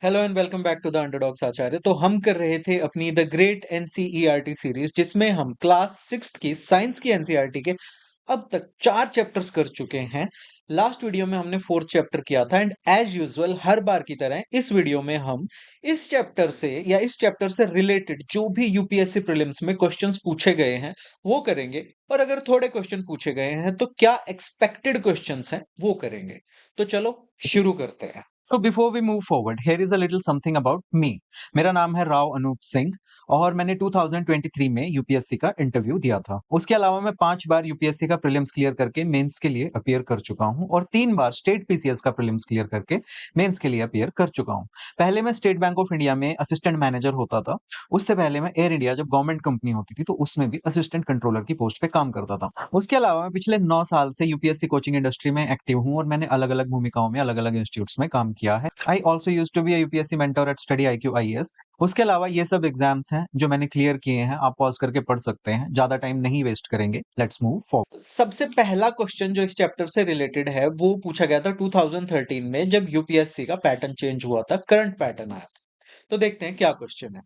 Hello and welcome back to the underdogs Acharya. तो हम कर रहे थे अपनी द ग्रेट एनसीईआरटी सीरीज, जिसमें हम क्लास सिक्स की साइंस की एनसीईआरटी के अब तक 4 चैप्टर्स कर चुके हैं। लास्ट वीडियो में हमने फोर्थ चैप्टर किया था एंड एज यूजुअल हर बार की तरह इस वीडियो में हम इस चैप्टर से या इस चैप्टर से रिलेटेड जो भी यूपीएससी प्रीलिम्स में क्वेश्चंस पूछे गए हैं वो करेंगे, और अगर थोड़े क्वेश्चन पूछे गए हैं तो क्या एक्सपेक्टेड क्वेश्चंस हैं वो करेंगे। तो चलो शुरू करते हैं। तो before we move forward, here is a little something about me. मेरा नाम है राव अनूप सिंह और मैंने 2023 में यूपीएससी का इंटरव्यू दिया था। उसके अलावा मैं 5 बार यूपीएससी का प्रीलिम्स क्लियर करके मेंस के लिए अपीयर कर चुका हूं और 3 बार स्टेट पीसीएस का प्रीलिम्स क्लियर करके मेंस के लिए अपीयर कर चुका हूं। पहले मैं स्टेट बैंक ऑफ इंडिया में असिस्टेंट मैनेजर होता था। उससे पहले मैं एयर इंडिया, जब गवर्नमेंट कंपनी होती थी, तो उसमें भी असिस्टेंट कंट्रोलर की पोस्ट पे काम करता था। उसके अलावा मैं पिछले 9 साल से यूपीएससी कोचिंग इंडस्ट्री में एक्टिव हूं और मैंने अलग अलग भूमिकाओं में अलग अलग इंस्टीट्यूट्स में काम किया है। I also used to be UPSC mentor at study IQ IAS। उसके अलावा ये सब एग्जाम्स हैं जो मैंने क्लियर किए हैं, आप पॉज करके पढ़ सकते हैं, ज्यादा टाइम नहीं वेस्ट करेंगे। Let's move forward. सबसे पहला क्वेश्चन जो इस चैप्टर से रिलेटेड है वो पूछा गया था 2013 में, जब यूपीएससी का पैटर्न चेंज हुआ था, करंट पैटर्न आया था। तो देखते हैं क्या क्वेश्चन है।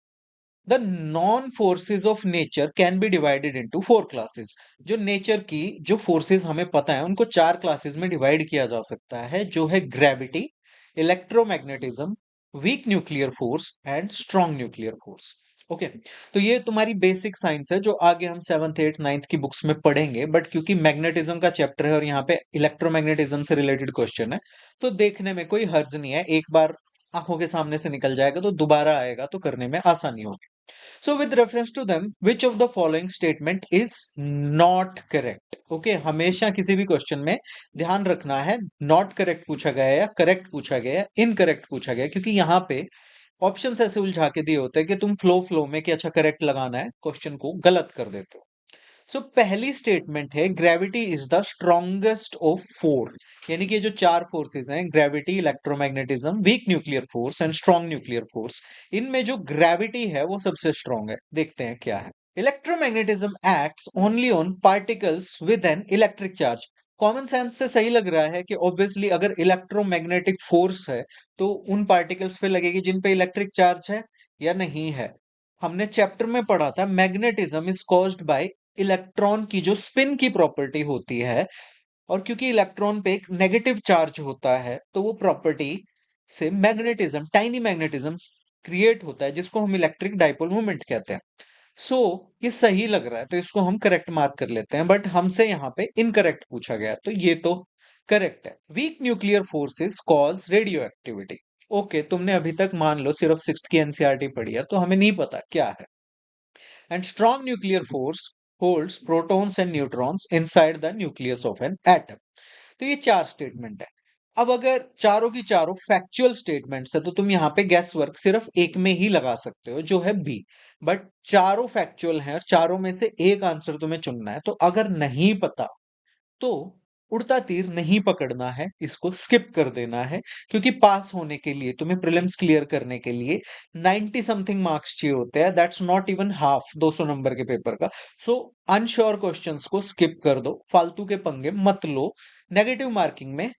The non forces of nature can be divided into 4 classes. जो नेचर की जो फोर्सेस हमें पता है उनको 4 क्लासेस में डिवाइड किया जा सकता है, जो है gravity, electromagnetism, weak nuclear force and strong nuclear force. Okay, तो ये तुम्हारी बेसिक साइंस है जो आगे हम 7th 8th 9th की बुक्स में पढ़ेंगे, बट क्योंकि मैग्नेटिज्म का चैप्टर है और यहाँ पे इलेक्ट्रोमैग्नेटिज्म से रिलेटेड क्वेश्चन है तो देखने में कोई हर्ज नहीं है। एक बार आंखों के सामने से निकल जाएगा तो दोबारा आएगा तो करने में आसानी होगी। So with reference to them, which of the following statement is not correct? Okay, हमेशा किसी भी क्वेश्चन में ध्यान रखना है नॉट करेक्ट पूछा गया है या करेक्ट पूछा गया है, इनकरेक्ट पूछा गया है, क्योंकि यहाँ पे ऑप्शंस ऐसे उलझा के दिए होते हैं कि तुम फ्लो में कि अच्छा करेक्ट लगाना है, क्वेश्चन को गलत कर देते हो। सो पहली स्टेटमेंट है gravity is the strongest of four. यानी कि ये जो 4 फोर्सेस हैं, gravity, electromagnetism, weak nuclear force and strong nuclear force, इनमें जो ग्रेविटी है वो सबसे स्ट्रॉन्ग है। देखते हैं क्या है। Electromagnetism acts only on particles with an electric charge. Common sense से सही लग रहा है कि ऑब्वियसली अगर इलेक्ट्रोमैग्नेटिक फोर्स है तो उन पार्टिकल्स पे लगेगी जिन पे इलेक्ट्रिक चार्ज है या नहीं है। हमने चैप्टर में पढ़ा था magnetism is caused by electron की जो स्पिन की प्रॉपर्टी होती है, और क्योंकि इलेक्ट्रॉन पे एक नेगेटिव चार्ज होता है तो वो प्रॉपर्टी से मैग्नेटिज्म, टाइनी मैग्नेटिज्म क्रिएट होता है, जिसको हम इलेक्ट्रिक डाइपोल मोमेंट कहते हैं। सो ये सही लग रहा है तो इसको हम करेक्ट मार्क कर लेते हैं, बट हमसे यहाँ पे इनकरेक्ट पूछा गया तो ये तो करेक्ट है। Weak nuclear forces cause radio activity. Okay, तुमने अभी तक मान लो सिर्फ सिक्स्थ की एनसीईआरटी पढ़ी है तो हमें नहीं पता क्या है। And strong nuclear force holds protons and neutrons inside the nucleus of an atom. तो ये 4 स्टेटमेंट है। अब अगर चारों की चारों फैक्चुअल स्टेटमेंट्स है तो तुम यहाँ पे गैस वर्क सिर्फ एक में ही लगा सकते हो, जो है बी। बट चारों फैक्चुअल हैं और चारों में से एक आंसर तुम्हें चुनना है, तो अगर नहीं पता तो उड़ता तीर नहीं पकड़ना है, इसको स्किप कर देना है, क्योंकि पास होने के लिए तुम्हें प्रीलिम्स क्लियर करने के लिए 90 समथिंग मार्क्स चाहिए होते हैं। That's not even half 200 number के पेपर का। सो अनश्योर क्वेश्चंस को स्किप कर दो, फालतू के पंगे मत लो, नेगेटिव मार्किंग में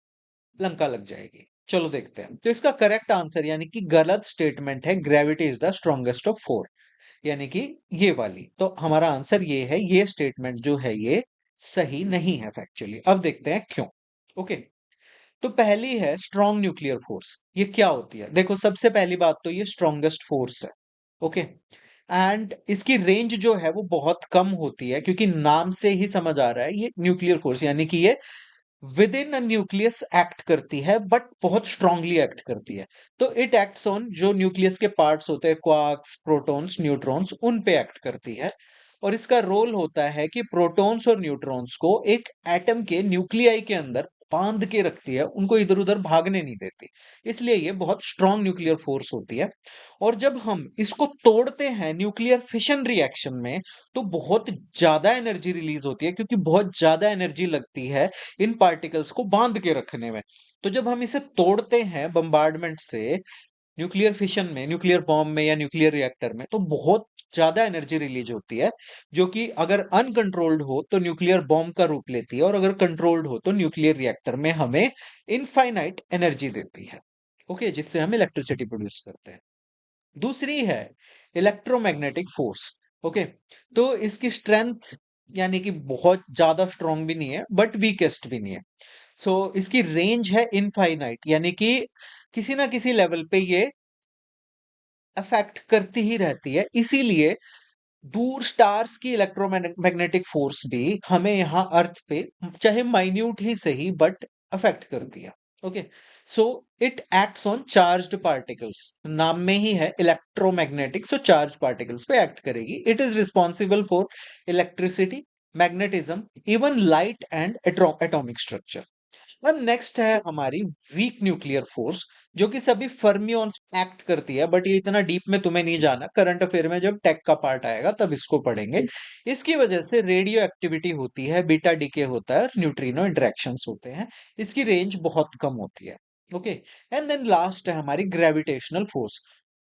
लंका लग जाएगी। चलो देखते हैं। तो इसका करेक्ट आंसर यानी कि गलत स्टेटमेंट है gravity is the strongest of four, यानी कि ये वाली। तो हमारा आंसर ये है, ये स्टेटमेंट जो है ये सही नहीं है फैक्चुअली। अब देखते हैं क्यों। ओके, तो पहली है स्ट्रॉन्ग न्यूक्लियर फोर्स। ये क्या होती है? देखो, सबसे पहली बात तो ये स्ट्रॉन्गेस्ट फोर्स है। ओके, एंड इसकी रेंज जो है वो बहुत कम होती है, क्योंकि नाम से ही समझ आ रहा है ये न्यूक्लियर फोर्स, यानी कि ये with in a nucleus act करती है, बट बहुत स्ट्रांगली एक्ट करती है। तो इट एक्ट्स ऑन जो न्यूक्लियस के पार्ट्स होते हैं, क्वार्क्स, प्रोटॉन्स, न्यूट्रॉन्स, उन पे एक्ट करती है। और इसका रोल होता है कि प्रोटॉन्स और न्यूट्रॉन्स को एक एटम के न्यूक्लियाई के अंदर बांध के रखती है, उनको इधर उधर भागने नहीं देती। इसलिए ये बहुत स्ट्रांग न्यूक्लियर फोर्स होती है। और जब हम इसको तोड़ते हैं न्यूक्लियर फिशन रिएक्शन में, तो बहुत ज्यादा एनर्जी रिलीज होती है, क्योंकि बहुत ज्यादा एनर्जी लगती है इन पार्टिकल्स को बांध के रखने में। तो जब हम इसे तोड़ते हैं बम्बार्डमेंट से, न्यूक्लियर फिशन में, न्यूक्लियर बॉम्ब में या न्यूक्लियर रिएक्टर में, तो बहुत ज्यादा एनर्जी रिलीज होती है, जो कि अगर अनकंट्रोल्ड हो तो न्यूक्लियर बॉम्ब का रूप लेती है, और अगर कंट्रोल्ड हो तो न्यूक्लियर रिएक्टर में हमें इनफाइनाइट एनर्जी देती है। ओके, जिससे हम इलेक्ट्रिसिटी प्रोड्यूस करते हैं। दूसरी है इलेक्ट्रोमैग्नेटिक फोर्स। ओके, तो इसकी स्ट्रेंथ यानी कि बहुत ज्यादा स्ट्रांग भी नहीं है बट वीकेस्ट भी नहीं है। सो इसकी रेंज है इनफाइनाइट, यानी कि किसी ना किसी लेवल पे ये अफेक्ट करती ही रहती है। इसीलिए दूर स्टार्स की इलेक्ट्रोमैग्नेटिक फोर्स भी हमें यहाँ अर्थ पे चाहे माइन्यूट ही सही बट अफेक्ट करती है। Okay, so it acts on charged particles, नाम में ही है इलेक्ट्रोमैग्नेटिक, सो चार्ज पार्टिकल्स पे एक्ट करेगी। It is responsible for electricity, magnetism, even light and atomic structure. अब नेक्स्ट है हमारी वीक न्यूक्लियर फोर्स, जो कि सभी फर्मियंस एक्ट करती है, बट ये इतना डीप में तुम्हें नहीं जाना। करंट अफेयर में जब टेक का पार्ट आएगा तब इसको पढ़ेंगे। इसकी वजह से रेडियो एक्टिविटी होती है, बीटा डीके होता है और न्यूट्रिनो इंटरेक्शंस होते हैं। इसकी रेंज बहुत कम होती है। ओके, एंड देन लास्ट है हमारी ग्रेविटेशनल फोर्स।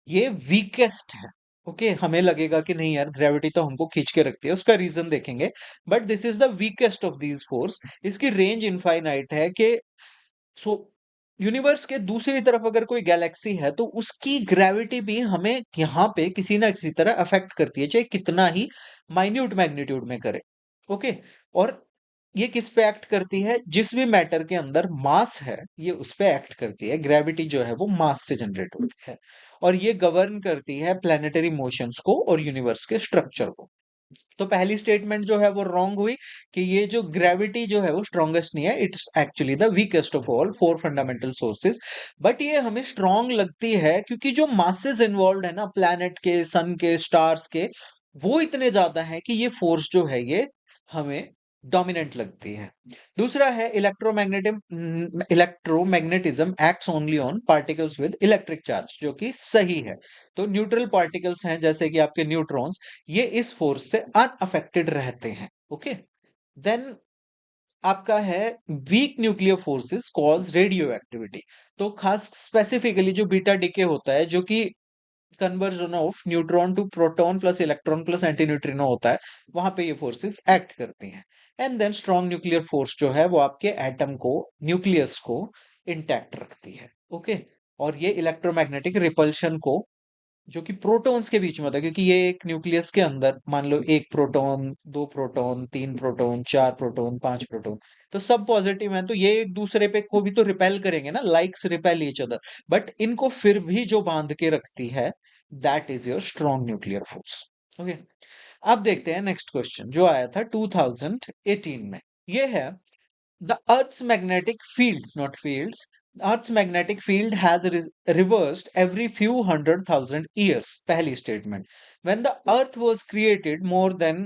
ये वीकेस्ट है। ओके, हमें लगेगा कि नहीं यार ग्रेविटी तो हमको खींच के रखती है, उसका रीजन देखेंगे, but this is the weakest of these force. इसकी रेंज इनफाइनाइट है कि सो यूनिवर्स के दूसरी तरफ अगर कोई गैलेक्सी है तो उसकी ग्रेविटी भी हमें यहाँ पे किसी ना किसी तरह अफेक्ट करती है, चाहे कितना ही माइन्यूट मैग्नीट्यूड में करे। ओके, और ये किस पे एक्ट करती है? जिस भी मैटर के अंदर मास है ये उस पे एक्ट करती है। ग्रेविटी जो है वो मास से जनरेट होती है और ये गवर्न करती है प्लैनेटरी मोशंस को और यूनिवर्स के स्ट्रक्चर को। तो पहली स्टेटमेंट जो है वो रॉन्ग हुई कि ये जो ग्रेविटी जो है वो स्ट्रॉन्गेस्ट नहीं है, it's actually the weakest of all four fundamental sources. But ये हमें स्ट्रॉन्ग लगती है क्योंकि जो मासेस इन्वॉल्व है ना प्लैनेट के, सन के, स्टार्स के, वो इतने ज्यादा है कि ये फोर्स जो है ये हमें डोमिनेंट लगती है। दूसरा है electromagnetism acts only on particles with electric charge, जो कि सही है। तो न्यूट्रल पार्टिकल्स हैं जैसे कि आपके न्यूट्रॉन्स, ये इस फोर्स से अनअफेक्टेड रहते हैं। ओके, देन आपका है weak nuclear forces cause radio activity. तो खास स्पेसिफिकली जो बीटा डीके होता है, जो कि conversion of neutron to proton plus electron plus anti neutrino होता है, वहां पे ये फोर्सेस एक्ट करती हैं। And then strong nuclear force जो है वो आपके एटम को, न्यूक्लियस को इंटैक्ट रखती है। ओके, और ये इलेक्ट्रोमैग्नेटिक रिपल्शन को, जो कि प्रोटॉन्स के बीच में होता है, क्योंकि ये एक न्यूक्लियस के अंदर मान लो एक प्रोटॉन, दो प्रोटॉन, तीन प्रोटॉन, चार प्रोटॉन, पांच प्रोटॉन, तो सब पॉजिटिव हैं, तो ये एक दूसरे पे को भी तो रिपेल करेंगे ना, likes repel each other, but इनको फिर भी जो बांध के रखती है, that is your strong nuclear force. Okay, अब देखते हैं नेक्स्ट क्वेश्चन जो आया था 2018 में। ये है the Earth's magnetic field, not fields, Earth's magnetic field has reversed every few hundred thousand years. पहली statement. When the Earth was created more than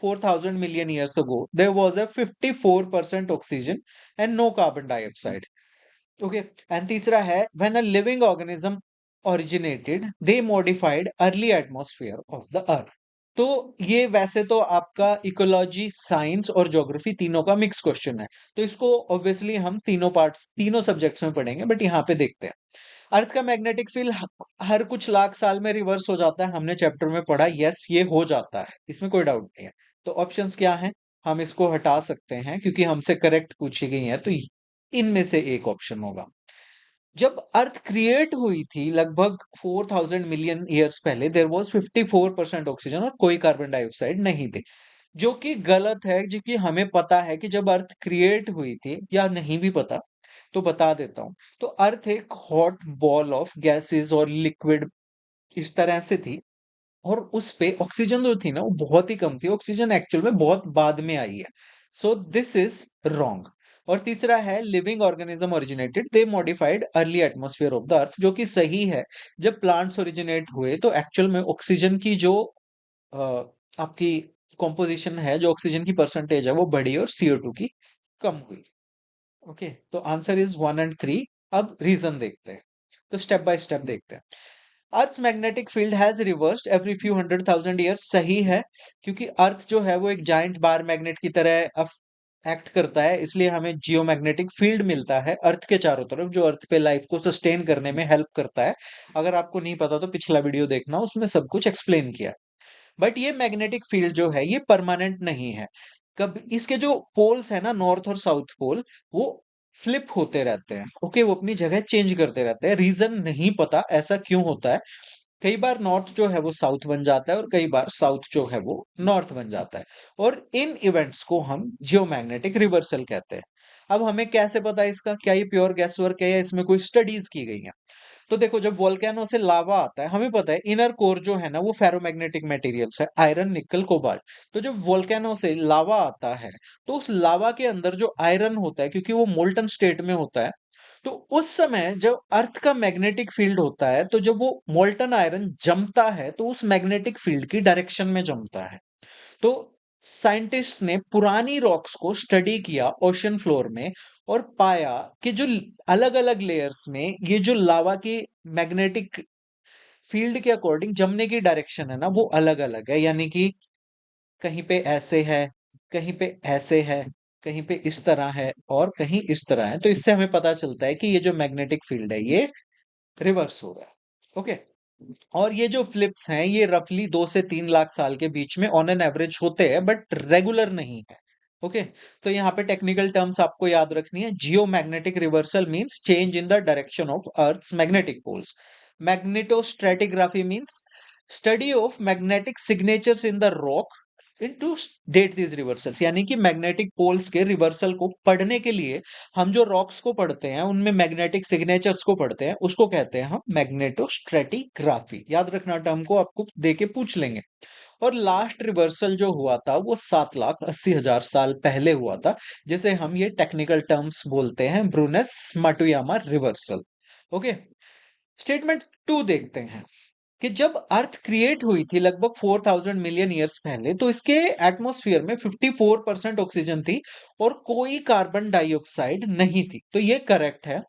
4,000 million years ago, there was a 54% oxygen and no carbon dioxide. Okay. And तीसरा है when a living organism originated, they modified early atmosphere of the earth. तो ये वैसे तो आपका ecology, science और geography तीनों का मिक्स क्वेश्चन है, तो इसको ऑब्वियसली हम तीनों पार्ट्स, तीनों सब्जेक्ट्स में पढ़ेंगे, बट यहाँ पे देखते हैं। अर्थ का मैग्नेटिक फील्ड हर कुछ लाख साल में रिवर्स हो जाता है, हमने चैप्टर में पढ़ा, यस ये हो जाता है, इसमें कोई डाउट नहीं है। तो ऑप्शंस क्या हैं? हम इसको हटा सकते हैं क्योंकि हमसे करेक्ट पूछी गई है, तो इनमें से एक ऑप्शन होगा। जब अर्थ क्रिएट हुई थी लगभग 4,000 मिलियन ईयर्स पहले, देयर वाज 54% ऑक्सीजन और कोई कार्बन डाइऑक्साइड नहीं थे, जो कि गलत है, जो कि हमें पता है कि जब अर्थ क्रिएट हुई थी, या नहीं भी पता तो बता देता हूं। तो अर्थ एक हॉट बॉल ऑफ गैसेस और लिक्विड इस तरह से थी, और उस पे ऑक्सीजन जो थी ना वो बहुत ही कम थी, ऑक्सीजन एक्चुअल में बहुत बाद में आई है। So this is wrong. और तीसरा है living organism originated, they modified early atmosphere of the अर्थ, जो कि सही है। जब प्लांट्स ओरिजिनेट हुए तो एक्चुअल में ऑक्सीजन की जो अ, आपकी कॉम्पोजिशन है, जो ऑक्सीजन की परसेंटेज है वो बढ़ी और CO2 की कम हुई। ओके, तो आंसर इज 1 एंड 3। अब रीजन देखते हैं, तो स्टेप बाय स्टेप देखते हैं। Earth magnetic field has reversed every few hundred thousand years, सही है, क्योंकि अर्थ जो है वो एक जाइंट बार मैग्नेट की तरह एक्ट करता है, इसलिए हमें जियोमैग्नेटिक फील्ड मिलता है अर्थ के चारों तरफ, जो अर्थ पे लाइफ को सस्टेन करने में हेल्प करता है। अगर आपको नहीं पता तो पिछला वीडियो देखना, उसमें सब कुछ एक्सप्लेन किया। बट ये मैग्नेटिक फील्ड जो है ये परमानेंट नहीं है। कब इसके जो पोल्स है ना, नॉर्थ और साउथ पोल, वो फ्लिप होते रहते हैं। ओके, वो अपनी जगह चेंज करते रहते हैं। रीजन नहीं पता ऐसा क्यों होता है। कई बार नॉर्थ जो है वो साउथ बन जाता है और कई बार साउथ जो है वो नॉर्थ बन जाता है। और इन इवेंट्स को हम जियोमैग्नेटिक रिवर्सल कहते हैं। अब हमें कैसे पता है इसका, क्या ये प्योर गैस वर्क है या इसमें कोई स्टडीज की गई है? तो देखो, जब वोल्केनो से लावा आता है, हमें पता है इनर कोर जो है ना वो फेरोमैग्नेटिक मटेरियल्स है, आयरन निकल कोबाल्ट। तो जब वोल्केनो से लावा आता है, तो उस लावा के अंदर जो आयरन होता है, क्योंकि वो मोल्टन स्टेट में होता है, तो उस समय जब अर्थ का मैग्नेटिक फील्ड होता है, तो जब वो मोल्टन आयरन जमता है तो उस मैग्नेटिक फील्ड की डायरेक्शन में जमता है। तो साइंटिस्ट ने पुरानी रॉक्स को स्टडी किया ओशन फ्लोर में और पाया कि जो अलग अलग लेयर्स में ये जो लावा की मैग्नेटिक फील्ड के अकॉर्डिंग जमने की डायरेक्शन है ना वो अलग अलग है। यानी कि कहीं पे ऐसे है, कहीं पे ऐसे है, कहीं पे इस तरह है और कहीं इस तरह है। तो इससे हमें पता चलता है कि ये जो मैग्नेटिक फील्ड है ये रिवर्स हो रहा है। ओके, और ये जो फ्लिप्स हैं ये रफली 2 से 3 लाख साल के बीच में ऑन एन एवरेज होते हैं, बट रेगुलर नहीं है। ओके, तो यहाँ पे टेक्निकल टर्म्स आपको याद रखनी है। Geomagnetic reversal means change in the direction of earth's magnetic poles. Magnetostratigraphy means study of magnetic signatures in the rock into date these reversals. यानी कि मैग्नेटिक पोल्स के रिवर्सल को पढ़ने के लिए हम जो रॉक्स को पढ़ते हैं उनमें मैग्नेटिक सिग्नेचर्स को पढ़ते हैं, उसको कहते हैं हम मैग्नेटोस्ट्रेटिग्राफी। याद रखना टर्म को, आपको देके पूछ लेंगे। और लास्ट रिवर्सल जो हुआ था वो 7,80,000 साल पहले हुआ था, जिसे हम ये टेक्निकल टर्म्स बोलते हैं ब्रूनेस माटुयामा रिवर्सल। ओके, स्टेटमेंट 2 देखते हैं कि जब अर्थ क्रिएट हुई थी लगभग 4,000 मिलियन ईयर्स पहले, तो इसके एटमॉस्फेयर में 54% ऑक्सीजन थी और कोई कार्बन डाइऑक्साइड नहीं थी। तो ये करेक्ट है।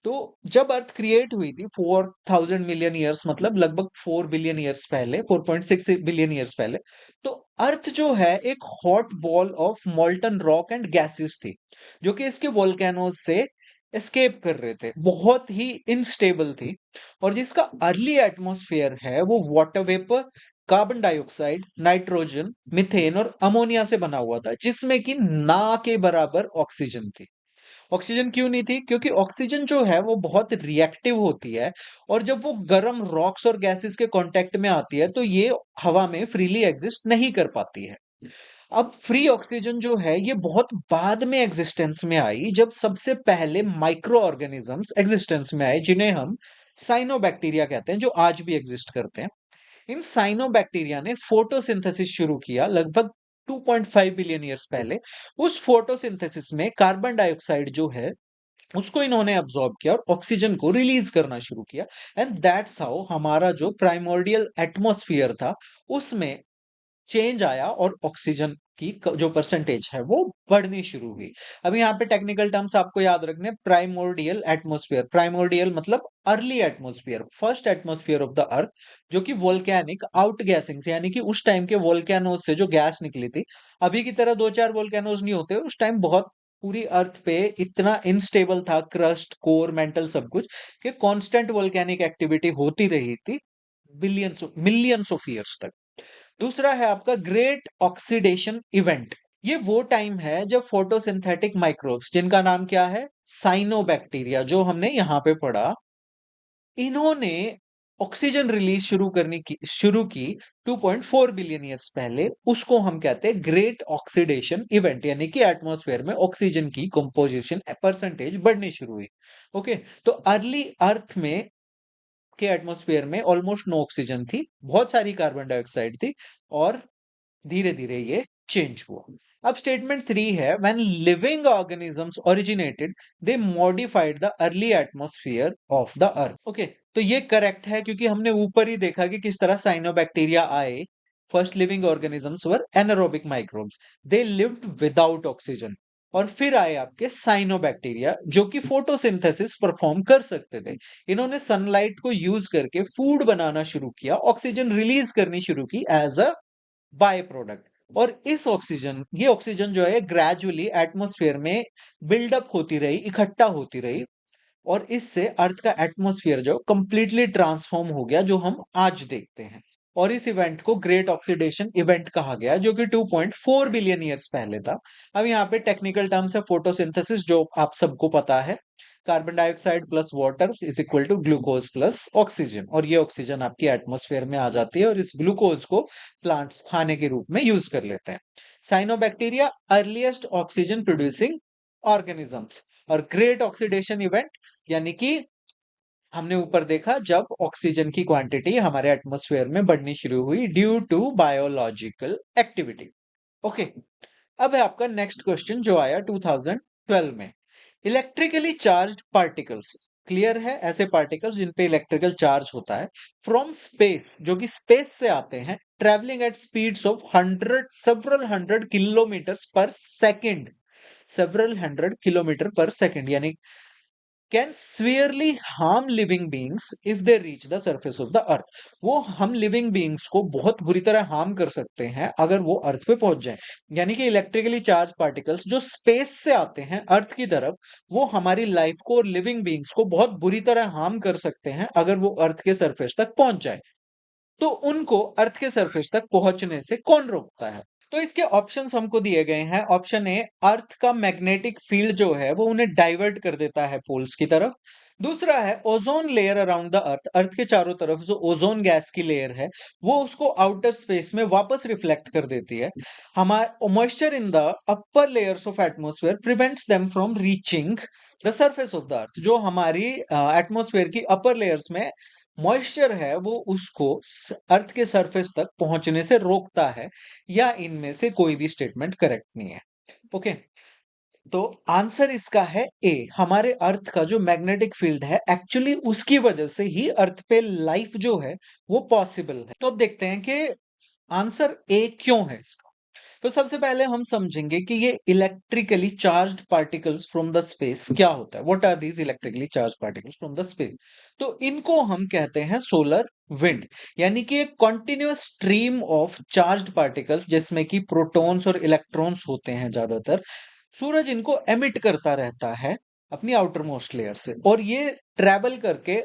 तो जब अर्थ क्रिएट हुई थी 4,000 मिलियन ईयर्स मतलब लगभग 4 बिलियन ईयर्स पहले, 4.6 बिलियन ईयर्स पहले, तो अर्थ जो है एक hot ball of मॉल्टन rock and gases थी, जो कि इसके वोल्केनोज से एस्केप कर रहे थे, बहुत ही इनस्टेबल थी। और जिसका अर्ली एटमॉस्फेयर है वो water vapour, carbon dioxide, nitrogen, methane और अमोनिया से बना हुआ था, जिसमें कि ना के बराबर ऑक्सीजन थी। ऑक्सीजन क्यों नहीं थी? क्योंकि ऑक्सीजन जो है वो बहुत रिएक्टिव होती है और जब वो गर्म रॉक्स और गैसेस के कांटेक्ट में आती है तो ये हवा में फ्रीली एग्जिस्ट नहीं कर पाती है। अब फ्री ऑक्सीजन जो है ये बहुत बाद में एग्जिस्टेंस में आई, जब सबसे पहले माइक्रो ऑर्गेनिजम्स एग्जिस्टेंस में आए, जिन्हें हम साइनोबैक्टीरिया कहते हैं, जो आज भी एग्जिस्ट करते हैं। इन साइनोबैक्टीरिया ने फोटोसिंथेसिस शुरू किया लगभग 2.5 बिलियन ईयर्स पहले। उस फोटोसिंथेसिस में कार्बन डाइऑक्साइड जो है उसको इन्होंने अब्सॉर्ब किया और ऑक्सीजन को रिलीज करना शुरू किया। एंड दैट्स हाउ हमारा जो प्राइमोर्डियल एटमॉस्फेयर था उसमें चेंज आया और ऑक्सीजन की जो परसेंटेज है वो बढ़नी शुरू हुई। अब यहाँ पे टेक्निकल टर्म्स आपको याद रखने, प्राइमोर्डियल एटमॉस्फेयर, प्राइमोर्डियल मतलब early atmosphere, first atmosphere of the अर्थ, जो कि वोल्केनिक आउट गैसिंग से, यानी कि उस टाइम के वोल्केनोज से जो गैस निकली थी। अभी की तरह 2-4 वोल्केनोज नहीं होते उस टाइम, बहुत पूरी अर्थ पे इतना इनस्टेबल था क्रस्ट, कोर, मेंटल सब कुछ, कि कांस्टेंट वोल्केनिक एक्टिविटी होती रही थी बिलियंस मिलियंस ऑफ ईयर्स तक। दूसरा है आपका ग्रेट ऑक्सीडेशन इवेंट। ये वो टाइम है जब फोटोसिंथेटिक माइक्रोब्स, जिनका नाम क्या है, साइनोबैक्टीरिया, जो हमने यहां पे पढ़ा, इन्होंने ऑक्सीजन रिलीज शुरू की 2.4 बिलियन ईयर्स पहले। उसको हम कहते हैं ग्रेट ऑक्सीडेशन इवेंट, यानी कि एटमॉस्फेयर में ऑक्सीजन की कंपोजिशन परसेंटेज बढ़नी शुरू हुई। ओके, तो अर्ली अर्थ में के एटमॉस्फेयर में ऑलमोस्ट नो ऑक्सीजन थी, बहुत सारी कार्बन डाइऑक्साइड थी और धीरे धीरे ये चेंज हुआ। अब स्टेटमेंट 3 है, when living organisms originated they modified the early atmosphere of the earth. Okay, तो ये करेक्ट है क्योंकि हमने ऊपर ही देखा कि किस तरह साइनोबैक्टीरिया आए। First living organisms were anaerobic microbes, they lived without oxygen. और फिर आए आपके साइनोबैक्टीरिया जो कि फोटोसिंथेसिस परफॉर्म कर सकते थे। इन्होंने सनलाइट को यूज करके फूड बनाना शुरू किया, ऑक्सीजन रिलीज करनी शुरू की एज अ बाय प्रोडक्ट। और ये ऑक्सीजन जो है ग्रेजुअली एटमॉस्फेयर में बिल्डअप होती रही, इकट्ठा होती रही, और इससे अर्थ का एटमॉस्फेयर जो कंप्लीटली ट्रांसफॉर्म हो गया, जो हम आज देखते हैं। और इस इवेंट को ग्रेट ऑक्सीडेशन इवेंट कहा गया, जो कि 2.4 बिलियन ईयर्स पहले था। अब यहाँ पे टेक्निकल टर्म्स है फोटोसिंथेसिस, जो आप सबको पता है। Carbon dioxide plus water is equal to glucose plus oxygen, और ये ऑक्सीजन आपकी एटमॉस्फेयर में आ जाती है और इस ग्लूकोज को प्लांट्स खाने के रूप में यूज कर लेते हैं। Cyanobacteria earliest oxygen producing organisms. और ग्रेट ऑक्सीडेशन इवेंट यानी कि हमने ऊपर देखा जब ऑक्सीजन की क्वांटिटी हमारे एटमॉस्फेयर में बढ़नी शुरू हुई due to biological activity. Okay, अब है आपका नेक्स्ट क्वेश्चन जो आया 2012 में। इलेक्ट्रिकली चार्ज्ड पार्टिकल्स, क्लियर है, ऐसे पार्टिकल्स जिन पे इलेक्ट्रिकल चार्ज होता है, फ्रॉम स्पेस, जो कि स्पेस से आते हैं, travelling at speeds of 100 several hundred kilometre per second, यानी can severely harm living beings if they reach the surface of the earth. वो हम लिविंग बींग्स को बहुत बुरी तरह हार्म कर सकते हैं अगर वो अर्थ पे पहुंच जाए। यानी कि इलेक्ट्रिकली चार्ज पार्टिकल्स जो स्पेस से आते हैं अर्थ की तरफ, वो हमारी लाइफ को और लिविंग बींग्स को बहुत बुरी तरह हार्म कर सकते हैं अगर वो अर्थ के सरफेस तक पहुंच जाए। तो उनको अर्थ के सरफेस तक पहुंचने से कौन रोकता है? तो इसके ऑप्शंस हमको दिए गए हैं। ऑप्शन ए, अर्थ का मैग्नेटिक फील्ड जो है वो उन्हें डाइवर्ट कर देता है पोल्स की तरफ। दूसरा है ozone layer around the earth, earth के चारों तरफ जो ओजोन गैस की लेयर है वो उसको आउटर स्पेस में वापस रिफ्लेक्ट कर देती है। हमारा moisture in the upper layers of atmosphere prevents them from reaching the surface of the अर्थ। जो हमारी एटमॉस्फेयर की अपर लेयर्स में मॉइस्चर है वो उसको अर्थ के सरफेस तक पहुंचने से रोकता है, या इनमें से कोई भी स्टेटमेंट करेक्ट नहीं है। ओके, तो आंसर इसका है ए। हमारे अर्थ का जो मैग्नेटिक फील्ड है एक्चुअली उसकी वजह से ही अर्थ पे लाइफ जो है वो पॉसिबल है। तो अब देखते हैं कि आंसर ए क्यों है इसका। तो सबसे पहले हम समझेंगे कि ये electrically charged particles from the space क्या होता है। What are these electrically charged particles from the space? तो इनको हम कहते हैं सोलर विंड, यानी कि एक continuous stream of charged particles जिसमें कि प्रोटॉन्स और इलेक्ट्रॉन्स होते हैं ज्यादातर। सूरज इनको एमिट करता रहता है अपनी आउटर मोस्ट लेयर से, और ये ट्रेवल करके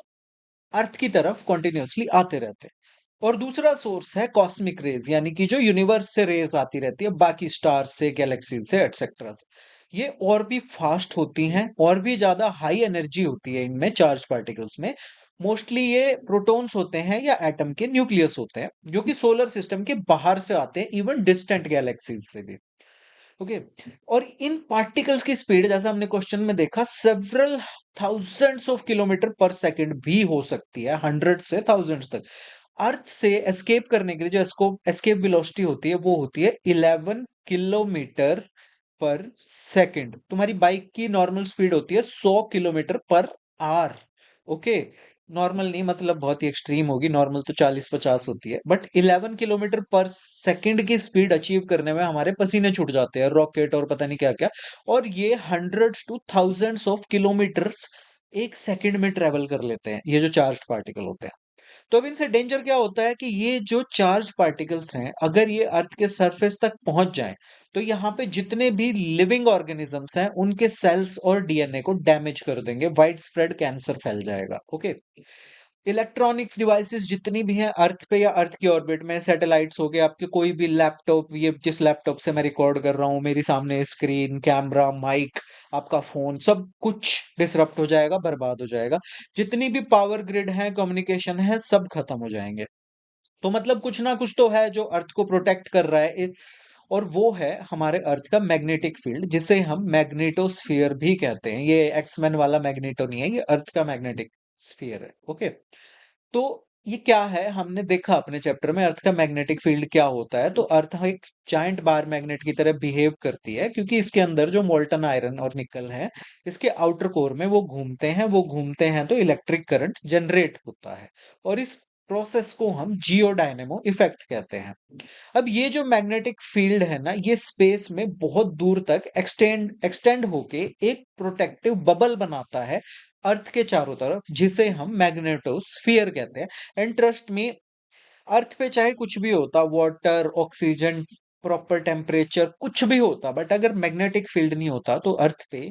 अर्थ की तरफ कॉन्टिन्यूअसली आते रहते हैं। और दूसरा सोर्स है कॉस्मिक रेज, यानी कि जो यूनिवर्स से रेज आती रहती है, बाकी स्टार्स से, गैलेक्सीज से, एटसेट्रा से। ये और भी फास्ट होती हैं और भी ज्यादा हाई एनर्जी होती है इनमें, चार्ज पार्टिकल्स में। मोस्टली ये प्रोटॉन्स होते हैं या एटम के न्यूक्लियस होते हैं, जो कि सोलर सिस्टम के बाहर से आते हैं, इवन डिस्टेंट गैलेक्सीज से भी। ओके, और इन पार्टिकल्स की स्पीड जैसा हमने क्वेश्चन में देखा सेवरल थाउजेंड्स ऑफ किलोमीटर पर सेकंड भी हो सकती है, हंड्रेड से थाउजेंड्स तक। अर्थ से एस्केप करने के लिए जो एस्केप वेलोसिटी होती है वो होती है 11 किलोमीटर पर सेकंड। तुम्हारी बाइक की नॉर्मल स्पीड होती है 100 kilometre per hour. Okay, normal नहीं मतलब बहुत ही एक्सट्रीम होगी, नॉर्मल तो 40-50 होती है, बट 11 किलोमीटर पर सेकंड की स्पीड अचीव करने में हमारे पसीने छूट जाते हैं, रॉकेट और पता नहीं क्या क्या। और ये hundreds two thousands of kilometres एक सेकंड में ट्रेवल कर लेते हैं, ये जो चार्ज पार्टिकल होते हैं। तो अब इनसे डेंजर क्या होता है कि ये जो चार्ज पार्टिकल्स हैं अगर ये अर्थ के सरफेस तक पहुंच जाएं तो यहाँ पे जितने भी लिविंग ऑर्गेनिजम्स हैं उनके सेल्स और डीएनए को डैमेज कर देंगे, वाइड स्प्रेड कैंसर फैल जाएगा। ओके, इलेक्ट्रॉनिक्स डिवाइसेस जितनी भी हैं अर्थ पे या अर्थ की ऑर्बिट में, सैटेलाइट्स हो गए आपके, कोई भी लैपटॉप, ये जिस लैपटॉप से मैं रिकॉर्ड कर रहा हूँ मेरी सामने स्क्रीन, कैमरा, माइक, आपका फोन, सब कुछ डिसरप्ट हो जाएगा, बर्बाद हो जाएगा। जितनी भी पावर ग्रिड है, कम्युनिकेशन है, सब खत्म हो जाएंगे। तो मतलब कुछ ना कुछ तो है जो अर्थ को प्रोटेक्ट कर रहा है, और वो है हमारे अर्थ का मैग्नेटिक फील्ड, जिसे हम मैग्नेटोस्फीयर भी कहते हैं। ये एक्समैन वाला मैग्नेटो नहीं है, ये अर्थ का मैग्नेटिक स्फीयर है। ओके, तो ये क्या है हमने देखा अपने चैप्टर में, अर्थ का मैग्नेटिक फील्ड क्या होता है। तो अर्थ एक जाइंट बार मैग्नेट की तरह बिहेव करती है, क्योंकि इसके अंदर जो मोल्टन आयरन और निकल है इसके आउटर कोर में वो घूमते हैं, वो घूमते हैं तो इलेक्ट्रिक करंट जनरेट होता है, और इस प्रोसेस को हम जियोडायनेमो इफेक्ट कहते हैं। अब ये जो मैग्नेटिक फील्ड है ना, ये स्पेस में बहुत दूर तक एक्सटेंड एक्सटेंड होके एक प्रोटेक्टिव बबल बनाता है अर्थ के चारों तरफ, जिसे हम मैग्नेटोस्फीयर कहते हैं। एंड ट्रस्ट मी, अर्थ पे चाहे कुछ भी होता, वाटर, ऑक्सीजन, प्रॉपर टेम्परेचर, कुछ भी होता, बट अगर मैग्नेटिक फील्ड नहीं होता तो अर्थ पे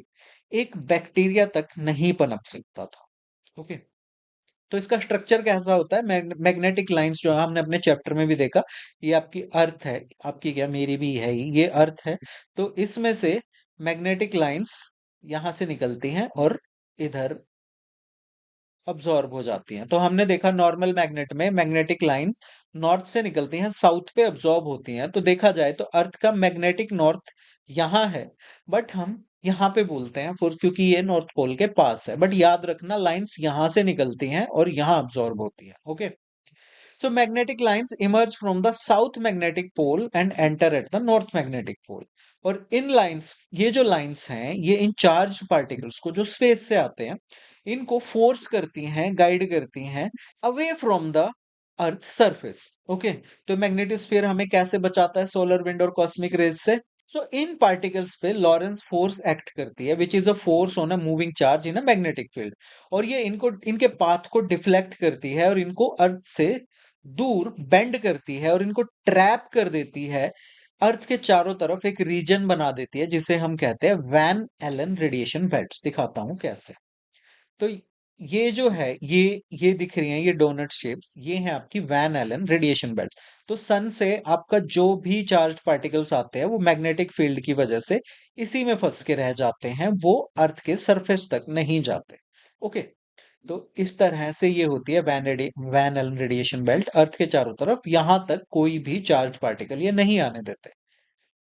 एक बैक्टीरिया तक नहीं पनप सकता था। ओके, तो इसका स्ट्रक्चर कैसा होता है? मैग्नेटिक लाइंस जो हमने अपने चैप्टर में भी देखा, ये आपकी अर्थ है, आपकी क्या मेरी भी है, ये अर्थ है। तो इसमें से मैग्नेटिक लाइंस यहां से निकलती हैं और इधर अब्सॉर्ब हो जाती हैं। तो हमने देखा नॉर्मल मैग्नेट में मैग्नेटिक लाइंस नॉर्थ से निकलती हैं, साउथ पे अब्सॉर्ब होती हैं। तो देखा जाए तो अर्थ का मैग्नेटिक नॉर्थ यहाँ है, बट हम यहाँ पे बोलते हैं फॉर, क्योंकि ये नॉर्थ पोल के पास है। बट याद रखना लाइंस यहाँ से निकलती हैं और यहाँ अब्सॉर्ब होती हैं। Okay, so magnetic lines emerge from the south magnetic pole and enter at the north magnetic pole। और इन लाइंस, ये जो लाइंस हैं, ये इन चार्ज पार्टिकल्स को जो स्पेस से आते हैं, इनको फोर्स करती हैं, गाइड करती हैं away from the earth surface. Okay, तो मैग्नेटोस्फीयर हमें कैसे बचाता है सोलर विंड और कॉस्मिक रेज से? सो इन पार्टिकल्स पे लॉरेंस फोर्स एक्ट करती है, which is a force on a moving charge in a magnetic field. और ये इनको, इनके पाथ को डिफ्लेक्ट करती है और इनको अर्थ से दूर बेंड करती है और इनको ट्रैप कर देती है, अर्थ के चारों तरफ एक रीजन बना देती है, जिसे हम कहते हैं वैन एलन रेडिएशन बेल्ट्स। दिखाता हूं कैसे। तो ये जो है, ये दिख रही हैं, ये डोनट शेप्स, ये है आपकी वैन एलन रेडिएशन बेल्ट। तो सन से आपका जो भी चार्ज पार्टिकल्स आते हैं, वो मैग्नेटिक फील्ड की वजह से इसी में फंस के रह जाते हैं, वो अर्थ के सरफेस तक नहीं जाते। ओके, तो इस तरह से ये होती है वैन एलन रेडिएशन बेल्ट। अर्थ के चारों तरफ यहां तक कोई भी चार्ज पार्टिकल ये नहीं आने देते।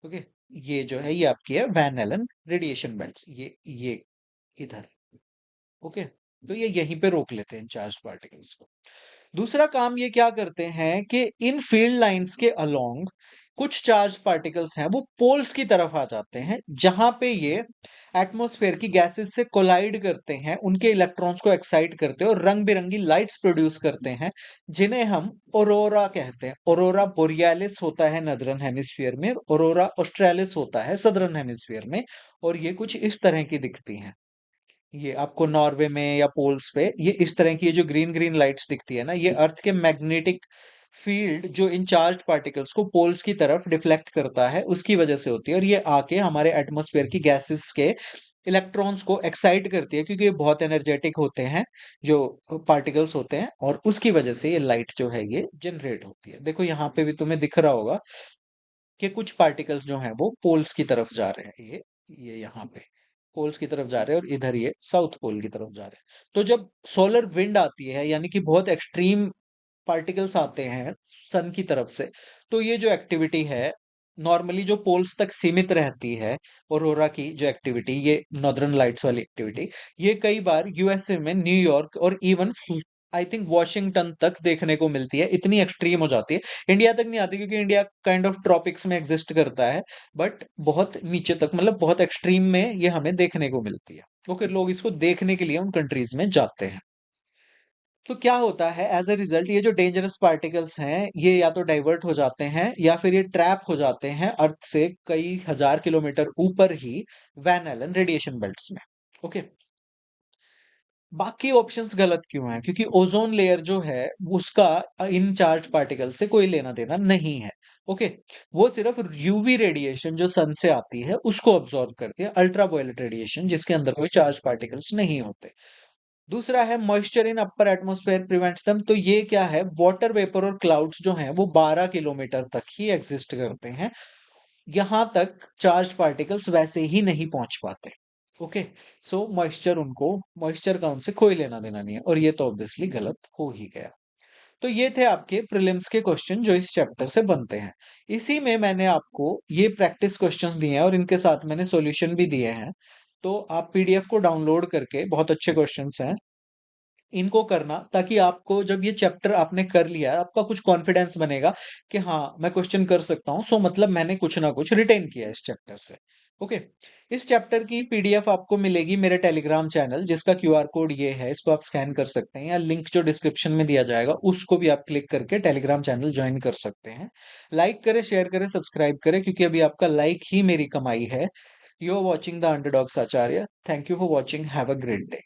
ओके, ये जो है ये आपकी है वैन एलन रेडिएशन बेल्ट, ये इधर। ओके, तो ये यहीं पे रोक लेते हैं चार्ज पार्टिकल्स को। दूसरा काम ये क्या करते हैं कि इन फील्ड लाइंस के अलोंग कुछ चार्ज पार्टिकल्स हैं, वो पोल्स की तरफ आ जाते हैं, जहां पे ये एटमॉस्फेयर की गैसेस से कोलाइड करते हैं, उनके इलेक्ट्रॉन्स को एक्साइट करते हैं और रंग बिरंगी लाइट्स प्रोड्यूस करते हैं, जिन्हें हम ओरोरा कहते हैं। ओरोरा बोरियालिस होता है नॉर्दर्न हेमिस्फीयर में, ओरोरा ऑस्ट्रेलिस होता है सदर्न हेमिस्फीयर में। और ये कुछ इस तरह की दिखती हैं। ये आपको नॉर्वे में या पोल्स पे ये इस तरह की, ये जो ग्रीन ग्रीन लाइट्स दिखती है ना, ये अर्थ के मैग्नेटिक फील्ड जो इन चार्ज पार्टिकल्स को पोल्स की तरफ डिफ्लेक्ट करता है, उसकी वजह से होती है। और ये आके हमारे एटमॉस्फेयर की गैसेस के इलेक्ट्रॉन्स को एक्साइट करती है, क्योंकि ये बहुत एनर्जेटिक होते हैं जो पार्टिकल्स होते हैं, और उसकी वजह से ये लाइट जो है ये जनरेट होती है। देखो यहाँ पे भी तुम्हें दिख रहा होगा कि कुछ पार्टिकल्स जो हैं वो पोल्स की तरफ जा रहे हैं। ये यहाँ पे पोल्स की तरफ जा रहे हैं और इधर ये साउथ पोल की तरफ जा रहे हैं। तो जब सोलर विंड आती है, यानी कि बहुत एक्सट्रीम पार्टिकल्स आते हैं सन की तरफ से, तो ये जो एक्टिविटी है नॉर्मली जो पोल्स तक सीमित रहती है, ऑरोरा की जो एक्टिविटी, ये नॉर्दर्न लाइट्स वाली एक्टिविटी, ये कई बार यूएसए में न्यूयॉर्क और इवन आई थिंक वॉशिंगटन तक देखने को मिलती है। इतनी एक्सट्रीम हो जाती है। इंडिया तक नहीं आती, क्योंकि इंडिया काइंड ऑफ ट्रॉपिक्स में एग्जिस्ट करता है, बट बहुत नीचे तक, मतलब बहुत एक्सट्रीम में ये हमें देखने को मिलती है। ओके, लोग इसको देखने के लिए उन कंट्रीज में जाते हैं। तो क्या होता है एज अ रिजल्ट, ये जो डेंजरस पार्टिकल्स हैं, ये या तो डाइवर्ट हो जाते हैं या फिर ये ट्रैप हो जाते हैं अर्थ से कई हजार किलोमीटर ऊपर ही वैन एलन रेडिएशन बेल्ट्स में। ओके, बाकी ऑप्शंस गलत क्यों हैं? क्योंकि ओजोन लेयर जो है उसका इन चार्ज पार्टिकल से कोई लेना देना नहीं है। ओके, वो सिर्फ यूवी रेडिएशन जो सन से आती है उसको ऑब्जॉर्व करती है, अल्ट्रावायलेट रेडिएशन जिसके अंदर कोई चार्ज पार्टिकल्स नहीं होते। दूसरा है moisture in upper atmosphere prevents दम। तो ये क्या है, वाटर वेपर और क्लाउड्स जो हैं वो 12 किलोमीटर तक ही एग्जिस्ट करते हैं, यहां तक चार्ज पार्टिकल्स वैसे ही नहीं पहुंच पाते। ओके, सो मॉइस्चर का उनसे कोई लेना देना नहीं है, और ये तो ऑब्वियसली गलत हो ही गया। तो ये थे आपके प्रीलिम्स के क्वेश्चन जो इस चैप्टर से बनते हैं। इसी में मैंने आपको ये प्रैक्टिस क्वेश्चंस दिए हैं और इनके साथ मैंने सॉल्यूशन भी दिए हैं। तो आप पीडीएफ को डाउनलोड करके, बहुत अच्छे क्वेश्चंस हैं, इनको करना, ताकि आपको जब ये चैप्टर आपने कर लिया, आपका कुछ कॉन्फिडेंस बनेगा कि हाँ मैं क्वेश्चन कर सकता हूँ, सो मतलब मैंने कुछ ना कुछ रिटेन किया इस चैप्टर से। ओके, इस चैप्टर की पीडीएफ आपको मिलेगी मेरे टेलीग्राम चैनल, जिसका क्यूआर कोड ये है, इसको आप स्कैन कर सकते हैं, या लिंक जो डिस्क्रिप्शन में दिया जाएगा उसको भी आप क्लिक करके टेलीग्राम चैनल ज्वाइन कर सकते हैं। लाइक करें, शेयर करें, सब्सक्राइब करें, क्योंकि अभी आपका लाइक ही मेरी कमाई है। You are watching the underdogs Acharya. Thank you for watching, have a great day.